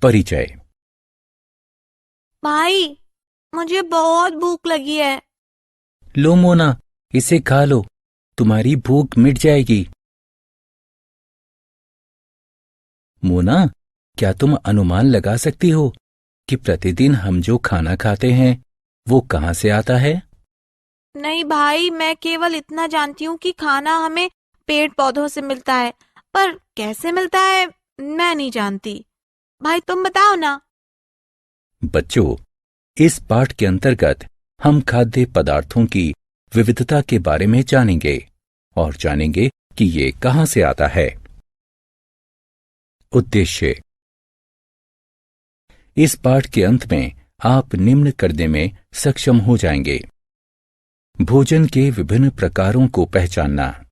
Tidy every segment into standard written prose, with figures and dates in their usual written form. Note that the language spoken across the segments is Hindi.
परिचय। भाई, मुझे बहुत भूख लगी है। लो मोना, इसे खा लो, तुम्हारी भूख मिट जाएगी। मोना, क्या तुम अनुमान लगा सकती हो कि प्रतिदिन हम जो खाना खाते हैं वो कहाँ से आता है? नहीं भाई, मैं केवल इतना जानती हूँ कि खाना हमें पेड़ पौधों से मिलता है, पर कैसे मिलता है मैं नहीं जानती। भाई तुम बताओ ना। बच्चों, इस पाठ के अंतर्गत हम खाद्य पदार्थों की विविधता के बारे में जानेंगे और जानेंगे कि ये कहाँ से आता है। उद्देश्य। इस पाठ के अंत में आप निम्न करने में सक्षम हो जाएंगे: भोजन के विभिन्न प्रकारों को पहचानना,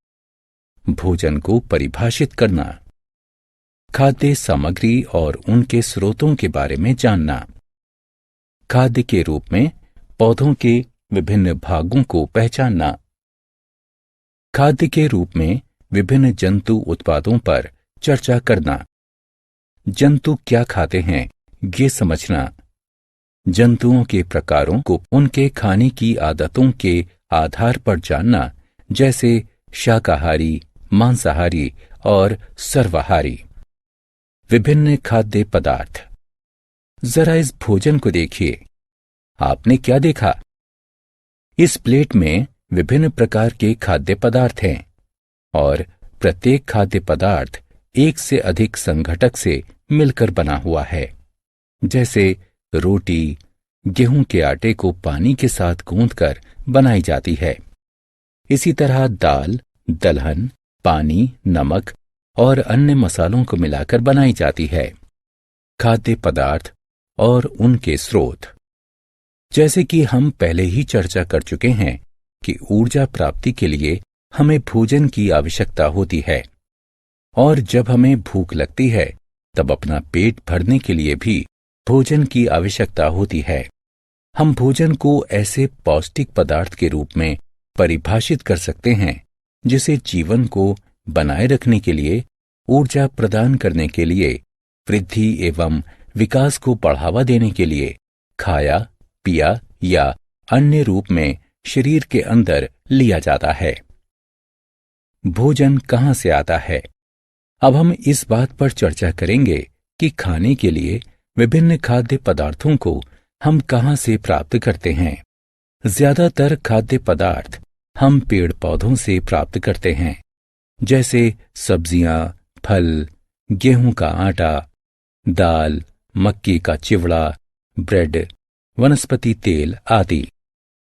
भोजन को परिभाषित करना, खाद्य सामग्री और उनके स्रोतों के बारे में जानना, खाद्य के रूप में पौधों के विभिन्न भागों को पहचानना, खाद्य के रूप में विभिन्न जंतु उत्पादों पर चर्चा करना, जंतु क्या खाते हैं ये समझना, जंतुओं के प्रकारों को उनके खाने की आदतों के आधार पर जानना, जैसे शाकाहारी, मांसाहारी और सर्वाहारी। विभिन्न खाद्य पदार्थ। जरा इस भोजन को देखिए। आपने क्या देखा? इस प्लेट में विभिन्न प्रकार के खाद्य पदार्थ हैं और प्रत्येक खाद्य पदार्थ एक से अधिक संघटक से मिलकर बना हुआ है। जैसे रोटी गेहूं के आटे को पानी के साथ गूंथकर बनाई जाती है। इसी तरह दाल, दलहन, पानी, नमक और अन्य मसालों को मिलाकर बनाई जाती है। खाद्य पदार्थ और उनके स्रोत। जैसे कि हम पहले ही चर्चा कर चुके हैं कि ऊर्जा प्राप्ति के लिए हमें भोजन की आवश्यकता होती है, और जब हमें भूख लगती है तब अपना पेट भरने के लिए भी भोजन की आवश्यकता होती है। हम भोजन को ऐसे पौष्टिक पदार्थ के रूप में परिभाषित कर सकते हैं जिसे जीवन को बनाए रखने के लिए, ऊर्जा प्रदान करने के लिए, वृद्धि एवं विकास को बढ़ावा देने के लिए खाया, पिया या अन्य रूप में शरीर के अंदर लिया जाता है। भोजन कहाँ से आता है? अब हम इस बात पर चर्चा करेंगे कि खाने के लिए विभिन्न खाद्य पदार्थों को हम कहाँ से प्राप्त करते हैं। ज्यादातर खाद्य पदार्थ हम पेड़ पौधों से प्राप्त करते हैं, जैसे सब्जियां, फल, गेहूं का आटा, दाल, मक्की का चिवड़ा, ब्रेड, वनस्पति तेल आदि।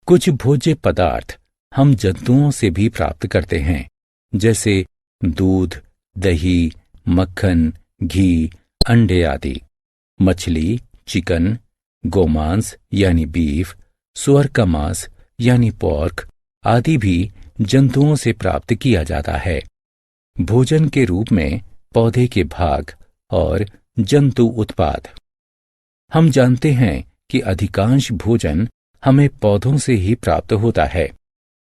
कुछ भोज्य पदार्थ हम जंतुओं से भी प्राप्त करते हैं, जैसे दूध, दही, मक्खन, घी, अंडे आदि। मछली, चिकन, गोमांस यानी बीफ, सुअर का मांस यानी पोर्क आदि भी जंतुओं से प्राप्त किया जाता है। भोजन के रूप में पौधे के भाग और जंतु उत्पाद। हम जानते हैं कि अधिकांश भोजन हमें पौधों से ही प्राप्त होता है।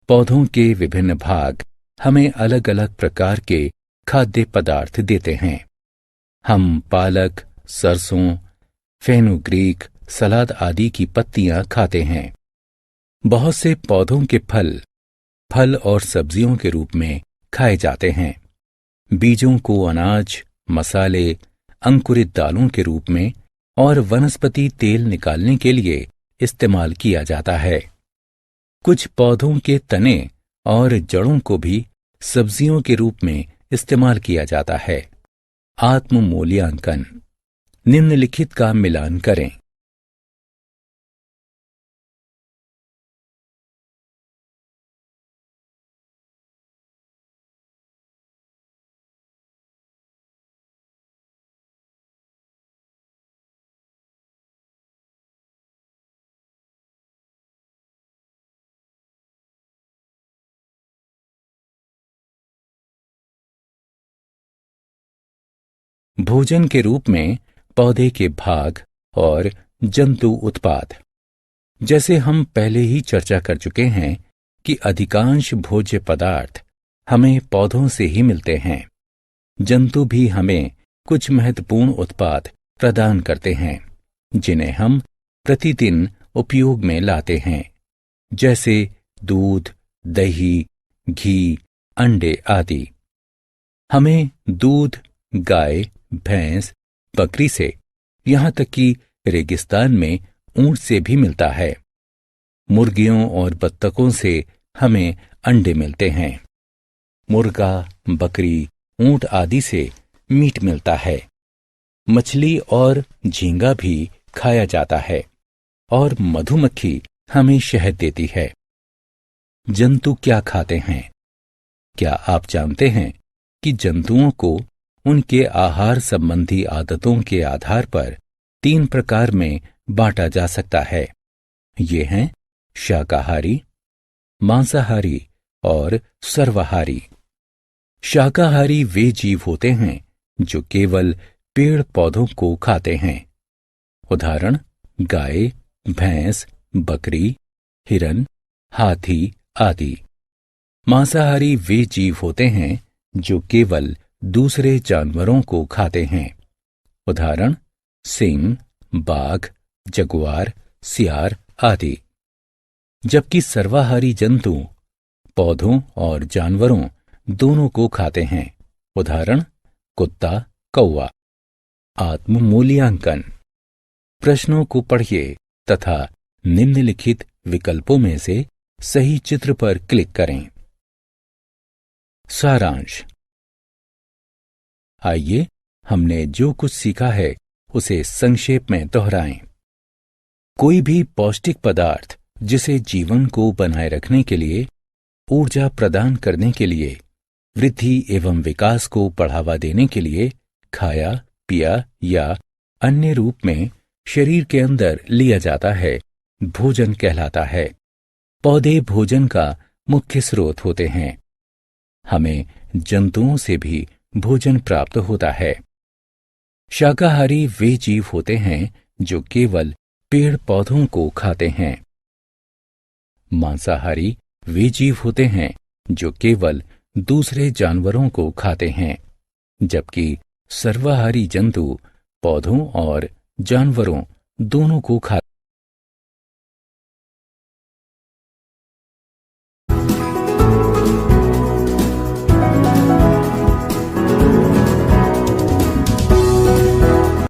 पौधों के विभिन्न भाग हमें अलग अलग प्रकार के खाद्य पदार्थ देते हैं। हम पालक, सरसों, फेनुग्रीक, सलाद आदि की पत्तियां खाते हैं। बहुत से पौधों के फल और सब्जियों के रूप में खाए जाते हैं। बीजों को अनाज, मसाले, अंकुरित दालों के रूप में और वनस्पति तेल निकालने के लिए इस्तेमाल किया जाता है। कुछ पौधों के तने और जड़ों को भी सब्जियों के रूप में इस्तेमाल किया जाता है। आत्म मूल्यांकन। निम्नलिखित का मिलान करें। भोजन के रूप में पौधे के भाग और जंतु उत्पाद। जैसे हम पहले ही चर्चा कर चुके हैं कि अधिकांश भोज्य पदार्थ हमें पौधों से ही मिलते हैं। जंतु भी हमें कुछ महत्वपूर्ण उत्पाद प्रदान करते हैं, जिन्हें हम प्रतिदिन उपयोग में लाते हैं, जैसे दूध, दही, घी, अंडे आदि। हमें दूध गाय, भैंस, बकरी से, यहाँ तक कि रेगिस्तान में ऊंट से भी मिलता है। मुर्गियों और बत्तखों से हमें अंडे मिलते हैं। मुर्गा, बकरी, ऊंट आदि से मीट मिलता है। मछली और झींगा भी खाया जाता है और मधुमक्खी हमें शहद देती है। जंतु क्या खाते हैं? क्या आप जानते हैं कि जंतुओं को उनके आहार संबंधी आदतों के आधार पर 3 प्रकार में बांटा जा सकता है। ये हैं शाकाहारी, मांसाहारी और सर्वाहारी। शाकाहारी वे जीव होते हैं जो केवल पेड़ पौधों को खाते हैं। उदाहरण गाय, भैंस, बकरी, हिरन, हाथी आदि। मांसाहारी वे जीव होते हैं जो केवल दूसरे जानवरों को खाते हैं। उदाहरण सिंह, बाघ, जगुआर, सियार आदि। जबकि सर्वाहारी जंतु पौधों और जानवरों दोनों को खाते हैं। उदाहरण कुत्ता, कौवा। आत्म मूल्यांकन। प्रश्नों को पढ़िए तथा निम्नलिखित विकल्पों में से सही चित्र पर क्लिक करें। सारांश। आइए हमने जो कुछ सीखा है उसे संक्षेप में दोहराएं। कोई भी पौष्टिक पदार्थ जिसे जीवन को बनाए रखने के लिए, ऊर्जा प्रदान करने के लिए, वृद्धि एवं विकास को बढ़ावा देने के लिए खाया, पिया या अन्य रूप में शरीर के अंदर लिया जाता है, भोजन कहलाता है। पौधे भोजन का मुख्य स्रोत होते हैं। हमें जंतुओं से भी भोजन प्राप्त होता है। शाकाहारी वे जीव होते हैं जो केवल पेड़ पौधों को खाते हैं। मांसाहारी वे जीव होते हैं जो केवल दूसरे जानवरों को खाते हैं, जबकि सर्वाहारी जंतु पौधों और जानवरों दोनों को खाते हैं।